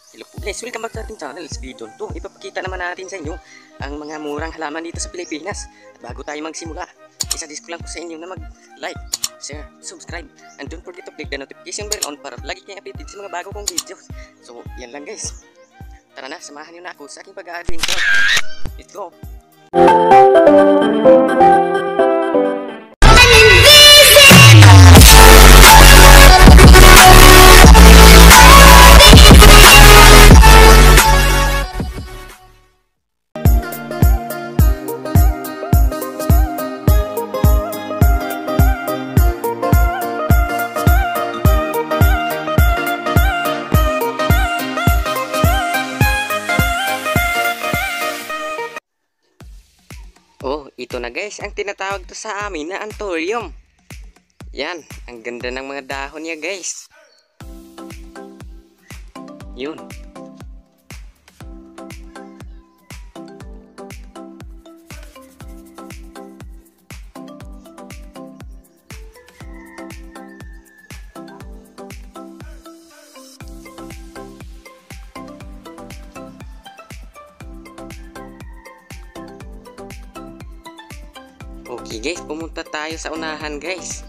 Hello po guys, welcome back sa ating channel. Sa video to, ipapakita naman natin sa inyo ang mga murang halaman dito sa Pilipinas. At bago tayo magsimula, isa-dis ko lang po sa inyo na mag-like, share, subscribe, and don't forget to click the notification bell on para lagi kayong updated sa mga bago kong videos. So, yan lang guys. Tara na, samahan niyo na ako sa aking pag-adventure. Let's go! Oh, ito na guys, ang tinatawag to sa amin na anthurium. Yan, ang ganda ng mga dahon niya guys. Yun. Okay guys, pumunta tayo sa unahan guys.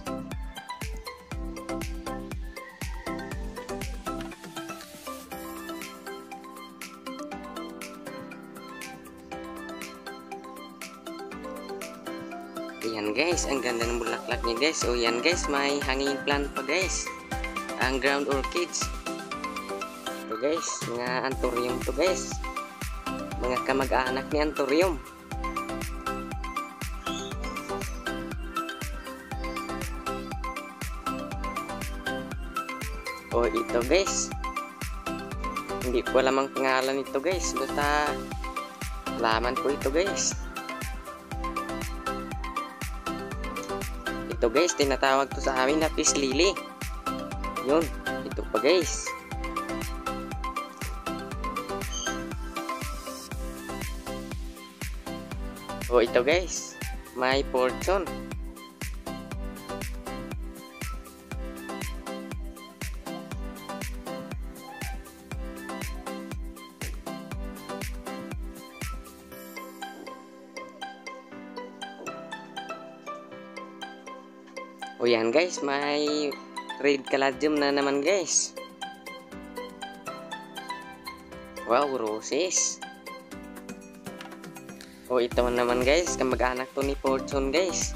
Ayan guys, ang ganda ng bulaklak niya guys. So yan guys, may hanging plant pa guys. Ang ground orchids. Ito guys, mga anthurium to guys. Mga kamag-anak ni anthurium. Oh, ito guys, hindi ko alam ang pangalan nito guys, basta halaman ko ito guys. Ito guys, tinatawag to sa amin na peace lily. Yun, ito pa guys. Oh, ito guys, may fortune. O yan guys, may red caladium na naman guys. Wow, roses. O ito naman guys, kamag-anak to ni Fortune guys.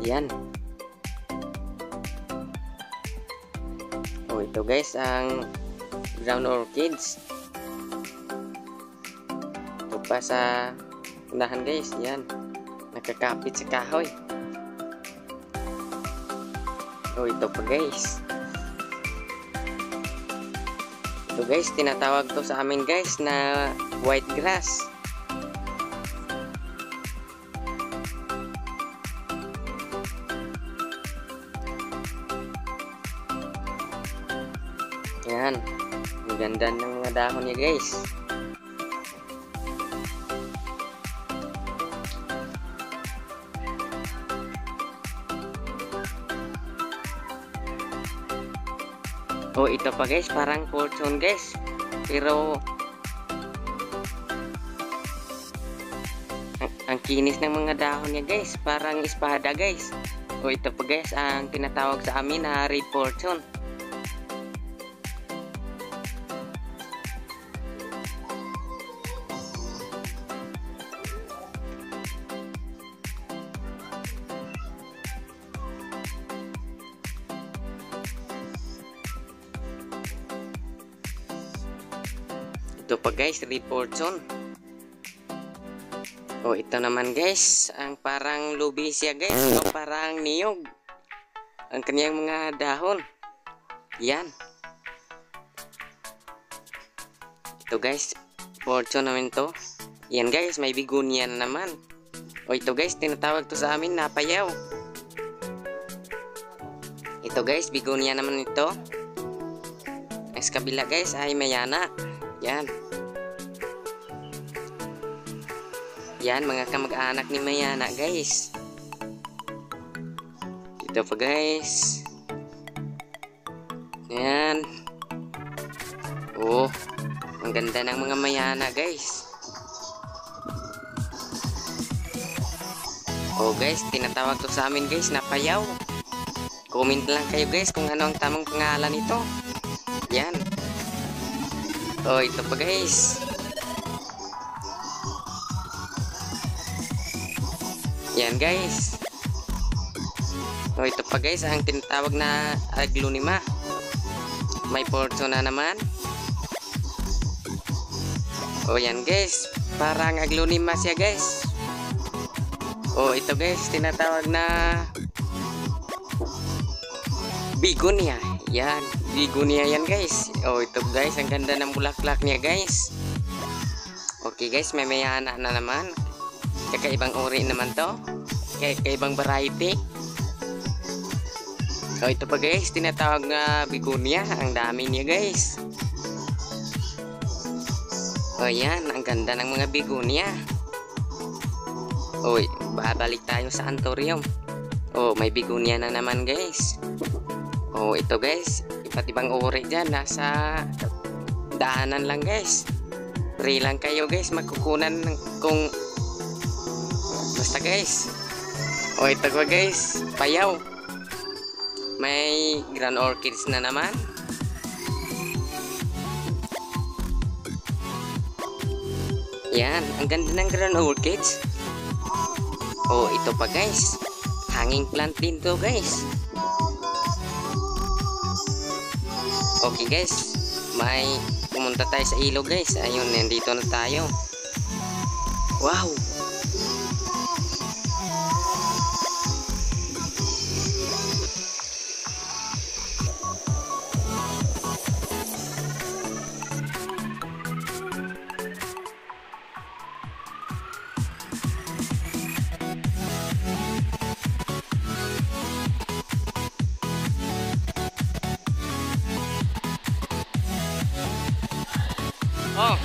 Yan. O ito guys, ang ground orchids. Ito pa sa unahan guys, yan, nakakapit sa kahoy. Oh, ito pa guys. Ito guys, tinatawag to sa amin guys na white grass. Yan, ang ganda ng mga dahon niya guys. Oh, ito pa guys, parang fortune guys. Pero ang kinis ng mga dahon niya guys, parang espada guys. Oh, ito pa guys, ang tinatawag sa amin na red fortune. Ito pa guys, red fortune. Oh, ito naman guys, ang parang lubisia guys, o parang niyog. Ang kaniyang mga dahon. Yan. Ito guys, fortune naman to. Yan guys, may bigunia na naman. O ito guys, tinatawag to sa amin na payaw. Ito guys, bigunia naman ito. Ang sa kabila guys ay mayana. Yan. Yan, mga kamag-anak ni Mayana guys. Ito pa guys, Ayan. Oh, ang ganda ng mga mayana guys. Oh guys, tinatawag to sa amin guys na payaw. Comment lang kayo guys kung ano ang tamang pangalan nito. Yan. Oh, ito pa guys. Yan guys. Oh, ito pa guys ang tinatawag na aglonema. May porto na naman. Oh, yan guys. Parang aglonema siya guys. Oh, ito guys tinatawag na bigonia. Yan, bigonia yan guys. Oh, ito guys ang ganda ng bulaklak niya guys. Okay guys, may mayana na naman. Kakaibang uri naman to. Kakaibang variety. So ito pa guys, tinatawag na bigonia. Ang dami niya guys. O yan, ang ganda ng mga bigonia. Uy, babalik tayo sa anthurium. Oh, may bigonia na naman guys. Oh, ito guys, iba't ibang uri dyan. Nasa daanan lang guys. Free lang kayo guys, magkukunan kung basta guys. Oh, ito pa guys, payaw. May grand orchids na naman. Yan, ang ganda ng grand orchids. Oh, ito pa guys, hanging plant din to guys. Okay guys, may pumunta tayo sa ilog guys. Ayun, nandito na tayo. Wow. Oh,